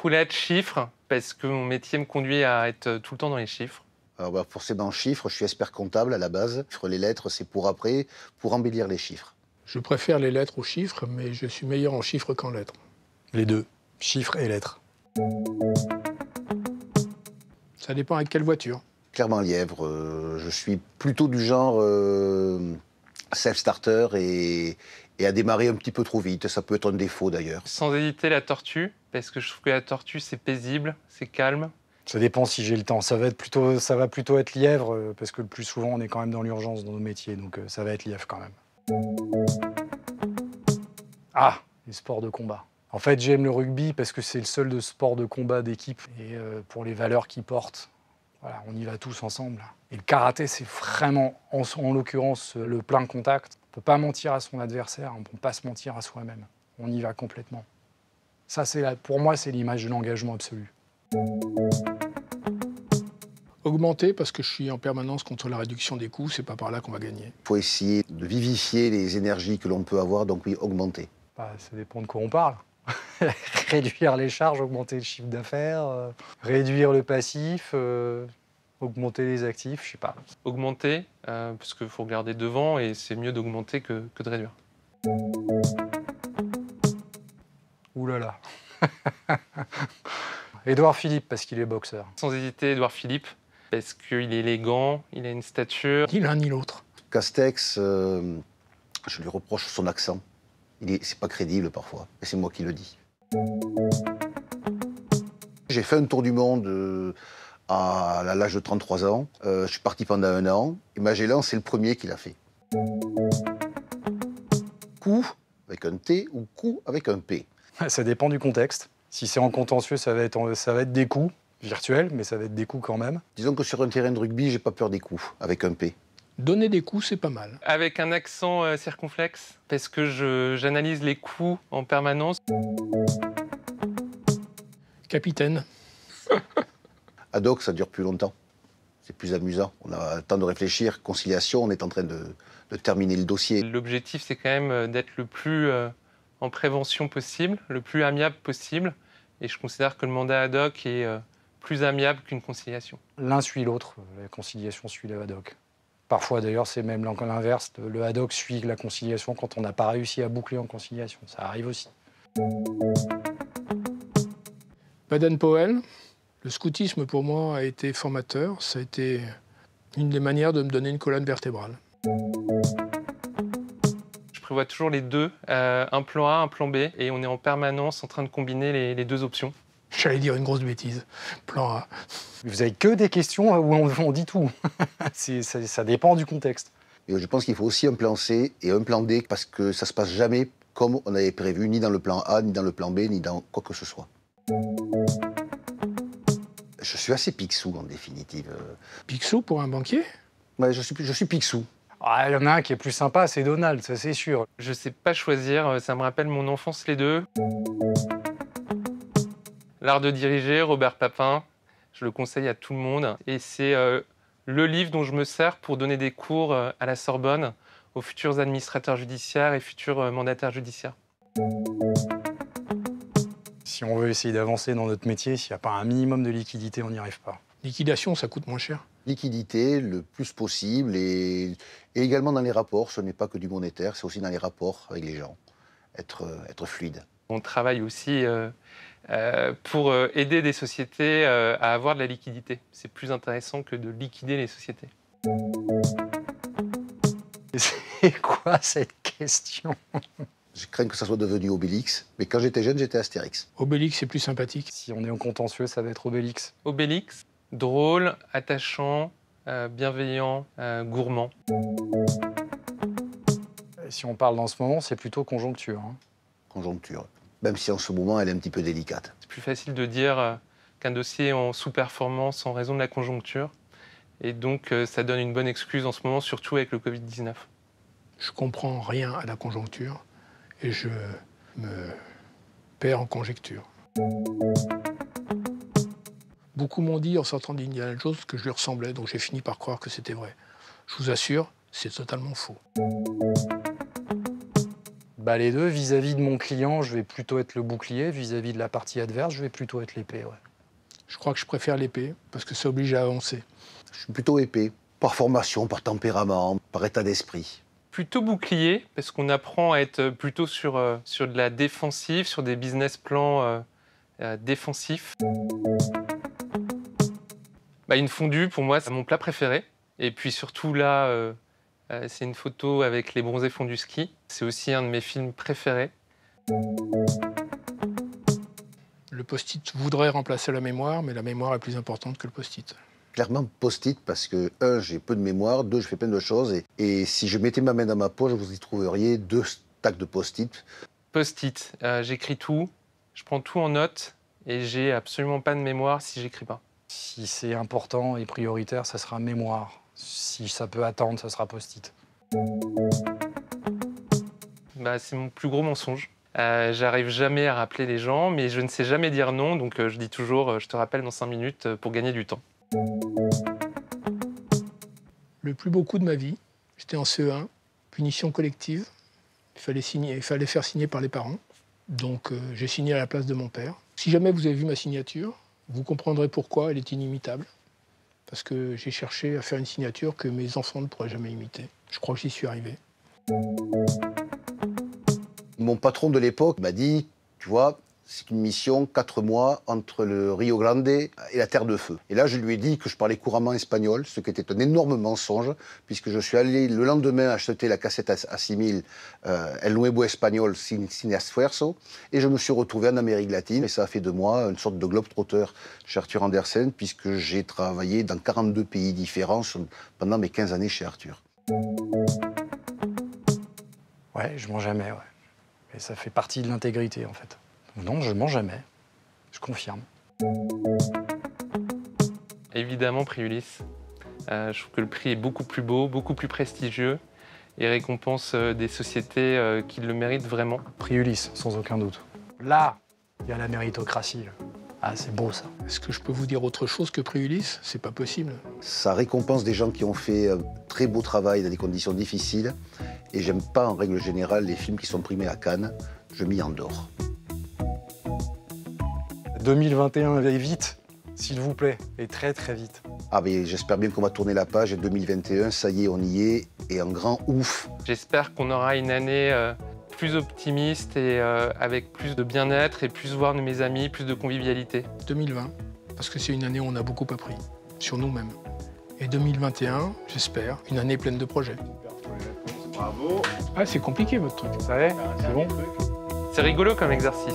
roulette chiffres, parce que mon métier me conduit à être tout le temps dans les chiffres. Alors forcément, chiffres, je suis expert comptable à la base. Les lettres, c'est pour après, pour embellir les chiffres. Je préfère les lettres aux chiffres, mais je suis meilleur en chiffres qu'en lettres. Les deux, chiffres et lettres. Ça dépend avec quelle voiture. Clairement lièvre, je suis plutôt du genre self-starter et à démarrer un petit peu trop vite. Ça peut être un défaut d'ailleurs. Sans hésiter, la tortue, parce que je trouve que la tortue, c'est paisible, c'est calme. Ça dépend si j'ai le temps. Ça va plutôt être lièvre, parce que le plus souvent, on est quand même dans l'urgence dans nos métiers, donc ça va être lièvre quand même. Ah, les sports de combat. En fait, j'aime le rugby parce que c'est le seul de sport de combat d'équipe. Et pour les valeurs qu'il porte, voilà, on y va tous ensemble. Et le karaté, c'est vraiment, en l'occurrence, le plein contact. On ne peut pas mentir à son adversaire, on ne peut pas se mentir à soi-même. On y va complètement. Ça, pour moi, c'est l'image de l'engagement absolu. Augmenter, parce que je suis en permanence contre la réduction des coûts, c'est pas par là qu'on va gagner. Il faut essayer de vivifier les énergies que l'on peut avoir, donc oui, augmenter. Bah, ça dépend de quoi on parle. Réduire les charges, augmenter le chiffre d'affaires, réduire le passif, augmenter les actifs, je sais pas. Augmenter, parce qu'il faut regarder devant et c'est mieux d'augmenter que de réduire. Ouh là là. Édouard Philippe, parce qu'il est boxeur. Sans hésiter, Édouard Philippe, parce qu'il est élégant, il a une stature. Ni l'un ni l'autre. Castex, je lui reproche son accent. C'est pas crédible parfois, et c'est moi qui le dis. J'ai fait un tour du monde à l'âge de 33 ans. Je suis parti pendant 1 an, et Magellan, c'est le premier qui l'a fait. Coup avec un T ou coup avec un P. Ça dépend du contexte. Si c'est en contentieux, ça va être des coups virtuels, mais ça va être des coups quand même. Disons que sur un terrain de rugby, j'ai pas peur des coups avec un P. Donner des coups, c'est pas mal. Avec un accent circonflexe, parce que j'analyse les coups en permanence. Capitaine. Ad hoc, ça dure plus longtemps. C'est plus amusant. On a le temps de réfléchir. Conciliation, on est en train de terminer le dossier. L'objectif, c'est quand même d'être le plus en prévention possible, le plus amiable possible. Et je considère que le mandat ad hoc est plus amiable qu'une conciliation. L'un suit l'autre, la conciliation suit le ad hoc. Parfois, d'ailleurs, c'est même l'inverse. Le ad hoc suit la conciliation quand on n'a pas réussi à boucler en conciliation. Ça arrive aussi. Baden-Powell, le scoutisme pour moi a été formateur. Ça a été une des manières de me donner une colonne vertébrale. Je prévois toujours les deux, un plan A, un plan B, et on est en permanence en train de combiner les deux options. J'allais dire une grosse bêtise. Plan A. Vous avez que des questions où on dit tout. Ça dépend du contexte. Et je pense qu'il faut aussi un plan C et un plan D, parce que ça se passe jamais comme on avait prévu, ni dans le plan A, ni dans le plan B, ni dans quoi que ce soit. Je suis assez Picsou, en définitive. Picsou pour un banquier? Ouais, je suis Picsou. Ah, il y en a un qui est plus sympa, c'est Donald, ça c'est sûr. Je sais pas choisir, ça me rappelle mon enfance les deux. L'art de diriger, Robert Papin, je le conseille à tout le monde. Et c'est le livre dont je me sers pour donner des cours à la Sorbonne aux futurs administrateurs judiciaires et futurs mandataires judiciaires. Si on veut essayer d'avancer dans notre métier, s'il n'y a pas un minimum de liquidité, on n'y arrive pas. Liquidation, ça coûte moins cher. Liquidité le plus possible et également dans les rapports. Ce n'est pas que du monétaire, c'est aussi dans les rapports avec les gens. Être fluide. On travaille aussi pour aider des sociétés à avoir de la liquidité. C'est plus intéressant que de liquider les sociétés. C'est quoi cette question? Je crains que ça soit devenu Obélix, mais quand j'étais jeune, j'étais Astérix. Obélix, c'est plus sympathique. Si on est en contentieux, ça va être Obélix. Obélix, drôle, attachant, bienveillant, gourmand. Si on parle dans ce moment, c'est plutôt conjoncture. Hein. Conjoncture. Même si en ce moment, elle est un petit peu délicate. C'est plus facile de dire qu'un dossier est en sous-performance en raison de la conjoncture. Et donc, ça donne une bonne excuse en ce moment, surtout avec le Covid-19. Je comprends rien à la conjoncture et je me perds en conjecture. Beaucoup m'ont dit en sortant d'Indiana Jones que je lui ressemblais, donc j'ai fini par croire que c'était vrai. Je vous assure, c'est totalement faux. Bah, les deux, vis-à-vis de mon client, je vais plutôt être le bouclier. Vis-à-vis de la partie adverse, je vais plutôt être l'épée. Ouais. Je crois que je préfère l'épée, parce que ça oblige à avancer. Je suis plutôt épée, par formation, par tempérament, par état d'esprit. Plutôt bouclier, parce qu'on apprend à être plutôt sur de la défensive, sur des business plans défensifs. Bah, une fondue, pour moi, c'est mon plat préféré. Et puis surtout là, c'est une photo avec les bronzés font du ski. C'est aussi un de mes films préférés. Le post-it voudrait remplacer la mémoire, mais la mémoire est plus importante que le post-it. Clairement post-it parce que, un, j'ai peu de mémoire, deux, je fais plein de choses. Et si je mettais ma main dans ma poche, vous y trouveriez 2 stacks de post-it. Post-it, j'écris tout, je prends tout en note et j'ai absolument pas de mémoire si j'écris pas. Si c'est important et prioritaire, ça sera mémoire. Si ça peut attendre, ça sera post-it. Bah, c'est mon plus gros mensonge. J'arrive jamais à rappeler les gens, mais je ne sais jamais dire non, donc je dis toujours je te rappelle dans 5 minutes pour gagner du temps. Le plus beau coup de ma vie, j'étais en CE1, punition collective. Il fallait faire signer par les parents. Donc j'ai signé à la place de mon père. Si jamais vous avez vu ma signature, vous comprendrez pourquoi elle est inimitable. Parce que j'ai cherché à faire une signature que mes enfants ne pourraient jamais imiter. Je crois que j'y suis arrivé. Mon patron de l'époque m'a dit, tu vois, c'est une mission 4 mois entre le Rio Grande et la Terre de Feu. Et là, je lui ai dit que je parlais couramment espagnol, ce qui était un énorme mensonge, puisque je suis allé le lendemain acheter la cassette à 6000 El Nuevo Español sin esfuerzo, et je me suis retrouvé en Amérique latine, et ça a fait de moi une sorte de globe-trotter chez Arthur Andersen, puisque j'ai travaillé dans 42 pays différents pendant mes 15 années chez Arthur. Ouais, je mens jamais, ouais. Et ça fait partie de l'intégrité, en fait. Non, je mens jamais. Je confirme. Évidemment, prix Ulysse. Je trouve que le prix est beaucoup plus beau, beaucoup plus prestigieux et récompense des sociétés qui le méritent vraiment. Prix Ulysse, sans aucun doute. Là, il y a la méritocratie. Ah, c'est beau, ça. Est-ce que je peux vous dire autre chose que prix Ulysse? C'est pas possible. Ça récompense des gens qui ont fait un très beau travail dans des conditions difficiles. Et j'aime pas, en règle générale, les films qui sont primés à Cannes. Je m'y endors. 2021 va vite, s'il vous plaît, et très très vite. Ah mais j'espère bien qu'on va tourner la page et 2021, ça y est, on y est, et un grand ouf. J'espère qu'on aura une année plus optimiste et avec plus de bien-être et plus voir de mes amis, plus de convivialité. 2020, parce que c'est une année où on a beaucoup appris, sur nous-mêmes. Et 2021, j'espère, une année pleine de projets. Bravo. Ah, c'est compliqué votre truc. Ça y est, c'est bon. C'est rigolo comme exercice.